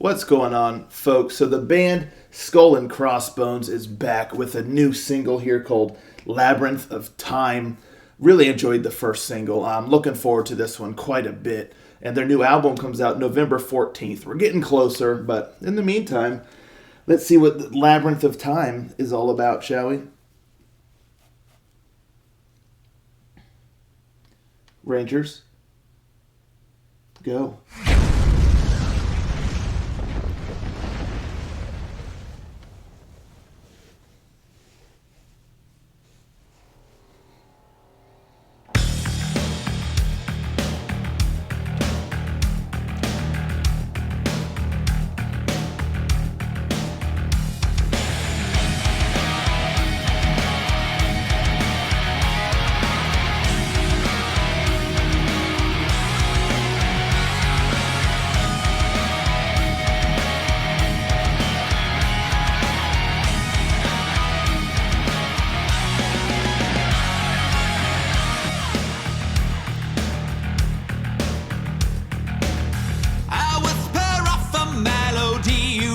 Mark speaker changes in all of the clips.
Speaker 1: What's going on, folks? So the band Skull and Crossbones is back with a new single here called Labyrinth of Time. Really enjoyed the first single. I'm looking forward to this one quite a bit. And their new album comes out November 14th. We're getting closer, but in the meantime, let's see what Labyrinth of Time is all about, shall we? Rangers, go.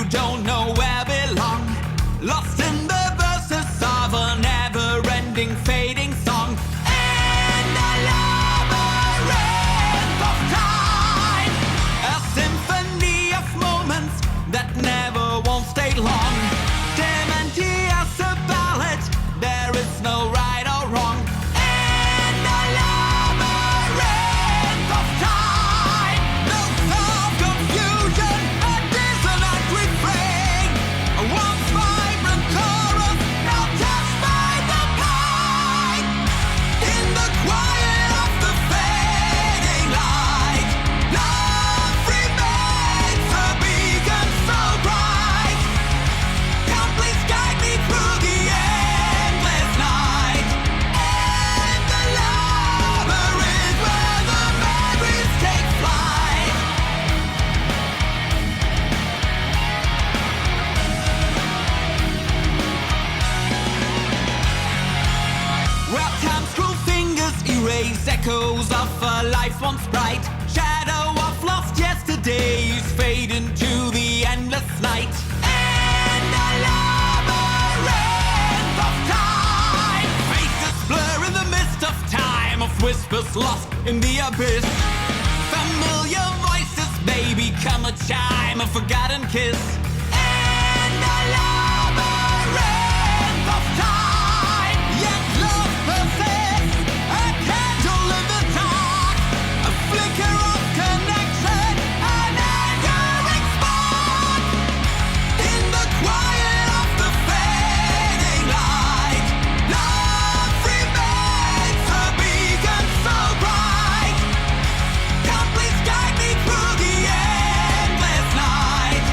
Speaker 2: Don't know where belong. Lost in the verses of a never-ending fading song. And a labyrinth of time. A symphony of moments that never won't stay long. Dementi as a ballad, there is no right or wrong. And a labyrinth of time. Notes of confusion, a dissonant refrain. A once vibrant chorus, now touched by the pine. In the quiet of the fading light, love remains a beacon so bright. Come please guide me through the endless night. And the labyrinth where the memories take flight. Where time's cruel fingers erase echoes of a life once bright. Shadow of lost yesterdays fade into the endless night. And a labyrinth of time. Faces blur in the mist of time, of whispers lost in the abyss. Familiar voices may become a chime, a forgotten kiss. And a labyrinth of time. Yet love persists, a candle in the dark, a flicker of connection, an anchoring spark. In the quiet of the fading light, love remains a beacon so bright. Come please guide me through the endless night.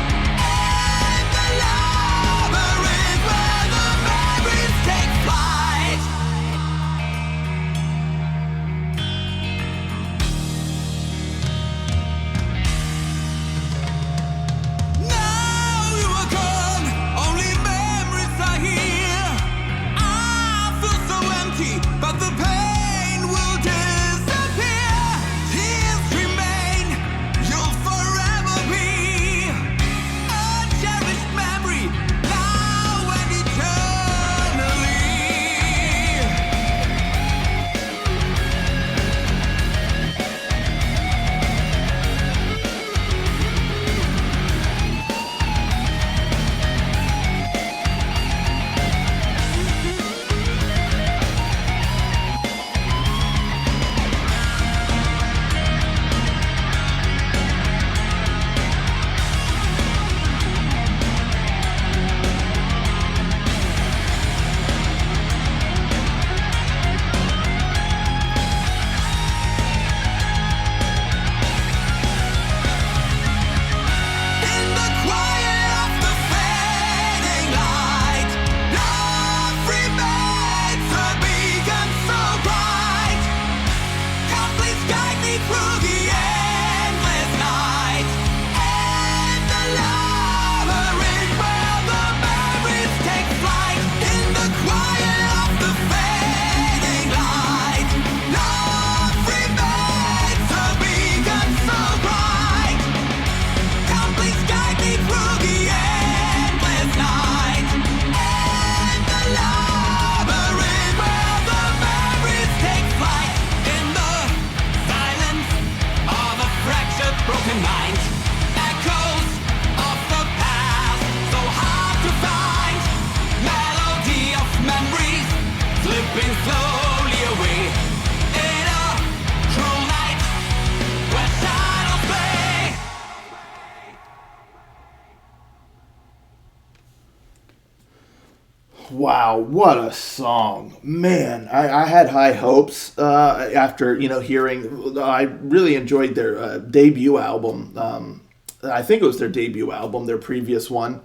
Speaker 1: Wow, what a song. Man, I had high hopes after, hearing. I really enjoyed their debut album. I think it was their debut album, their previous one.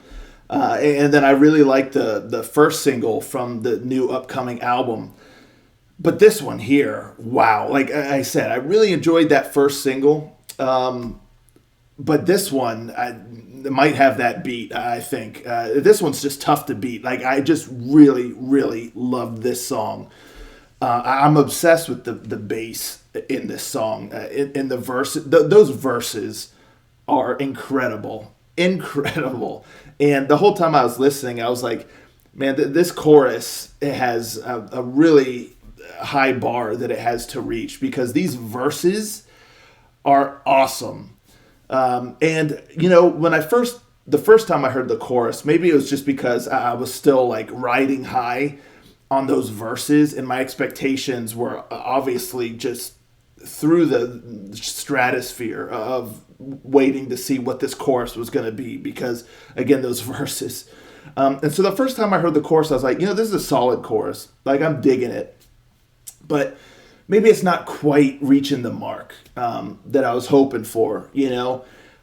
Speaker 1: And then I really liked the first single from the new upcoming album. But this one here, wow. Like I said, I really enjoyed that first single. But this one might have that beat, I think. This one's just tough to beat. Like, I just really, really love this song. I'm obsessed with the bass in this song. In the verse, those verses are incredible. Incredible. And the whole time I was listening, I was like, man, this chorus, it has a really high bar that it has to reach, because these verses are awesome. And when the first time I heard the chorus, maybe it was just because I was still like riding high on those verses, and my expectations were obviously just through the stratosphere of waiting to see what this chorus was going to be, because again, those verses. And so the first time I heard the chorus, I was like, this is a solid chorus. Like, I'm digging it. But maybe it's not quite reaching the mark that I was hoping for,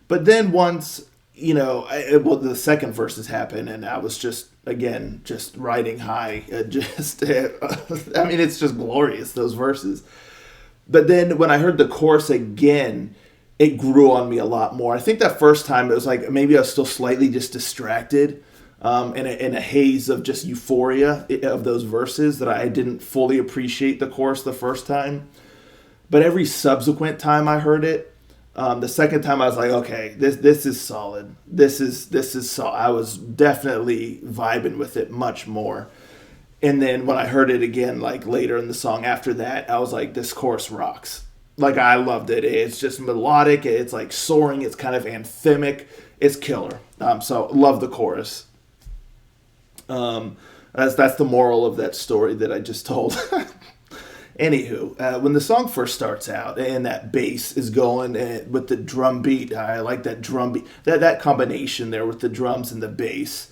Speaker 1: But then once, the second verses happened, and I was just riding high. It's just glorious, those verses. But then when I heard the chorus again, it grew on me a lot more. I think that first time it was like maybe I was still slightly just distracted in a haze of just euphoria of those verses, that I didn't fully appreciate the chorus the first time. But every subsequent time I heard it, the second time I was like, okay, this is solid. This is solid. I was definitely vibing with it much more. And then when I heard it again, like later in the song after that, I was like, this chorus rocks. Like, I loved it. It's just melodic. It's like soaring. It's kind of anthemic. It's killer. So love the chorus. That's the moral of that story that I just told. Anywho, when the song first starts out and that bass is going with the drum beat, I like that drum beat. That combination there with the drums and the bass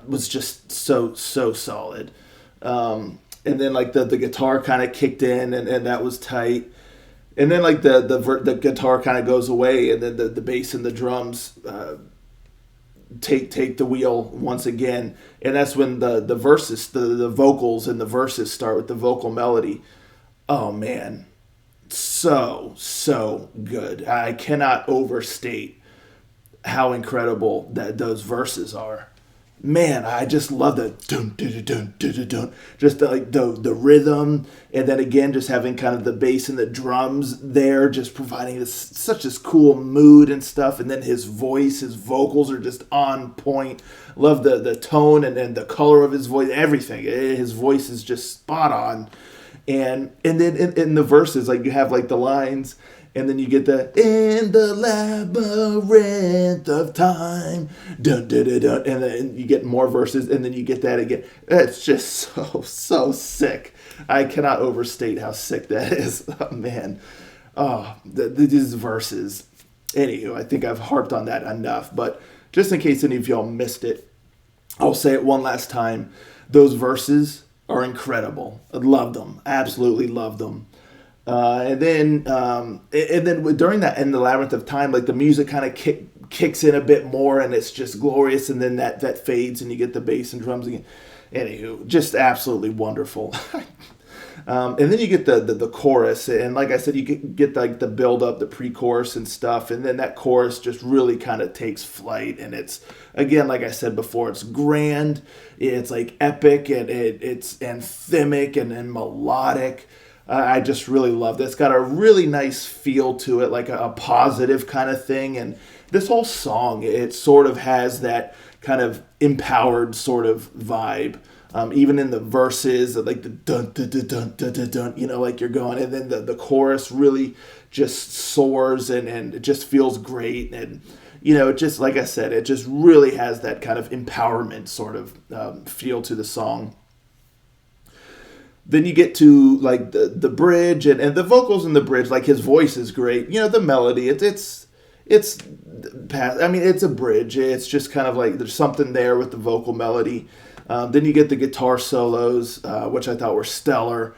Speaker 1: was just so solid. And then like the guitar kind of kicked in, and that was tight. And then like the guitar kind of goes away, and then the bass and the drums take the wheel once again, and that's when the verses, the vocals and the verses start with the vocal melody. Oh man, so good. I cannot overstate how incredible that those verses are. Man, I just love the dun dun dun dun dun dun, just the rhythm, and then again just having kind of the bass and the drums there, just providing such this cool mood and stuff. And then his vocals are just on point. Love the tone and the color of his voice, everything. His voice is just spot on. And then in the verses, like you have like the lines, and then you get the in the labyrinth of time, dun dun dun dun, and then you get more verses, and then you get that again. It's just so sick. I cannot overstate how sick that is. Oh, man, these verses. Anywho, I think I've harped on that enough, but just in case any of y'all missed it, I'll say it one last time. Those verses are incredible. I loved them. Absolutely loved them. And then during that, in the Labyrinth of Time, like the music kind of kicks in a bit more, and it's just glorious. And then that fades, and you get the bass and drums again. Anywho, just absolutely wonderful. And then you get the chorus, and like I said, you get like the build up, the pre-chorus and stuff, and then that chorus just really kind of takes flight, and it's, again, like I said before, it's grand, it's like epic, and it's anthemic and melodic. I just really love this. It's got a really nice feel to it, like a positive kind of thing, and this whole song, it sort of has that kind of empowered sort of vibe. Even in the verses, like the dun dun dun dun dun dun dun, like you're going, and then the chorus really just soars and it just feels great, and it just, like I said, it just really has that kind of empowerment sort of feel to the song. Then you get to like the bridge and the vocals in the bridge, like his voice is great. The melody, it's a bridge. It's just kind of like there's something there with the vocal melody. Then you get the guitar solos, which I thought were stellar.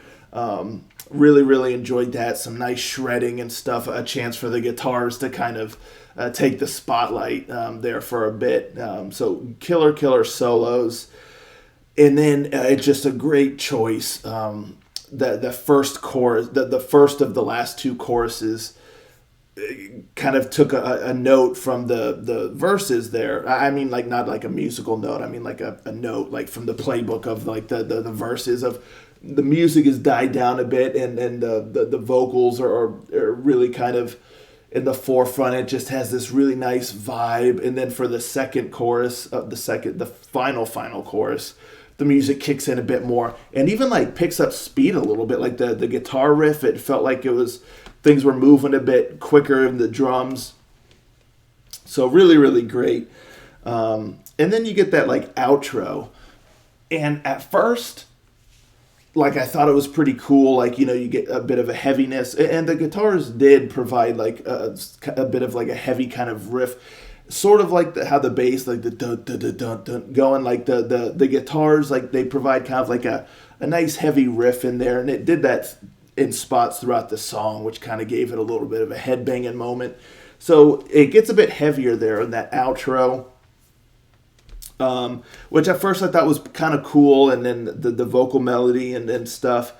Speaker 1: Really, really enjoyed that. Some nice shredding and stuff. A chance for the guitars to kind of take the spotlight there for a bit. So killer solos. And then it's just a great choice. The first chorus, the first of the last two choruses, kind of took a note from the verses there. I mean, like, not like a musical note. I mean, like a note, like from the playbook of like the verses of the music has died down a bit, and the vocals are really kind of in the forefront. It just has this really nice vibe. And then for the second chorus, the final chorus, the music kicks in a bit more and even like picks up speed a little bit. Like the guitar riff, it felt like things were moving a bit quicker in the drums. So really, really great. And then you get that like outro. And at first, like, I thought it was pretty cool. Like, you know, you get a bit of a heaviness, and the guitars did provide like a bit of like a heavy kind of riff, sort of like how the bass, like the dun dun dun dun dun going, like the guitars, like they provide kind of like a nice heavy riff in there, and it did that in spots throughout the song, which kind of gave it a little bit of a headbanging moment. So it gets a bit heavier there in that outro. Which at first I thought was kind of cool, and then the vocal melody and stuff.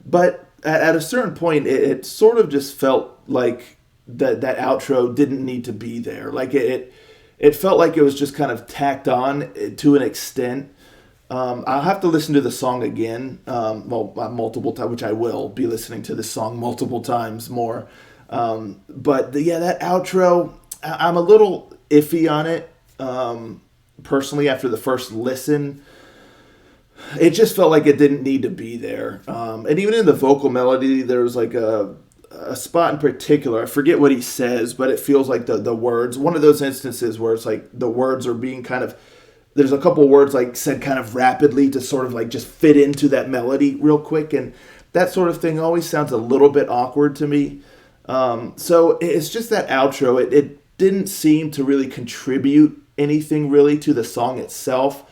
Speaker 1: But at a certain point, it sort of just felt like that outro didn't need to be there. Like it felt like it was just kind of tacked on to an extent. I'll have to listen to the song again, multiple times, which I will be listening to the song multiple times more. But that outro, I'm a little iffy on it. Personally, after the first listen, it just felt like it didn't need to be there. And even in the vocal melody, there's like a spot in particular, I forget what he says, but it feels like the words, one of those instances where it's like the words are being kind of, there's a couple words like said kind of rapidly to sort of like just fit into that melody real quick, and that sort of thing always sounds a little bit awkward to me. So it's just that outro, it didn't seem to really contribute anything really to the song itself,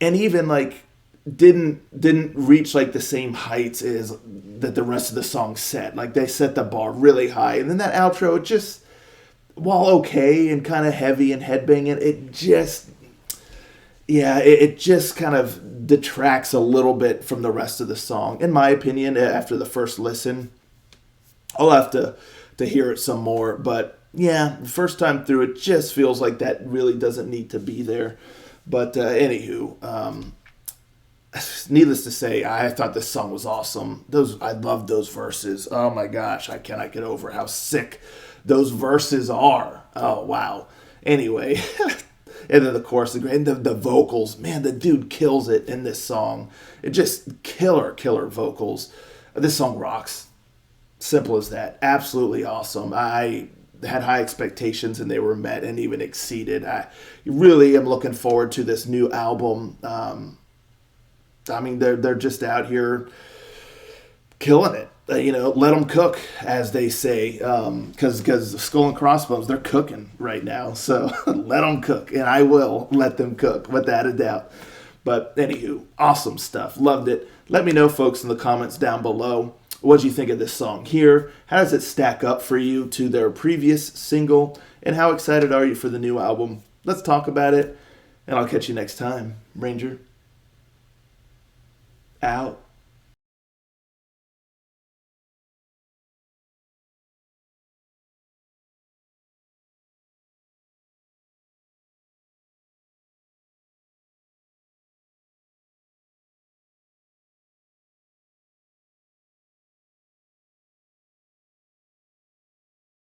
Speaker 1: and even like didn't reach like the same heights as that the rest of the song set. Like they set the bar really high, and then that outro, it just, while okay and kind of heavy and headbanging, it just kind of detracts a little bit from the rest of the song, in my opinion. After the first listen, I'll have to hear it some more, but yeah, the first time through, it just feels like that really doesn't need to be there. But anywho, needless to say, I thought this song was awesome. I loved those verses. Oh my gosh, I cannot get over how sick those verses are. Oh wow. Anyway, and then the chorus, and the vocals, man, the dude kills it in this song. It just killer vocals. This song rocks. Simple as that. Absolutely awesome. I had high expectations, and they were met and even exceeded. I really am looking forward to this new album. I mean, they're just out here killing it. Let them cook, as they say, because Skull and Crossbones, they're cooking right now. So let them cook, and I will let them cook, without a doubt. But anywho, awesome stuff. Loved it. Let me know, folks, in the comments down below. What do you think of this song here? How does it stack up for you to their previous single? And how excited are you for the new album? Let's talk about it. And I'll catch you next time. Ranger, out.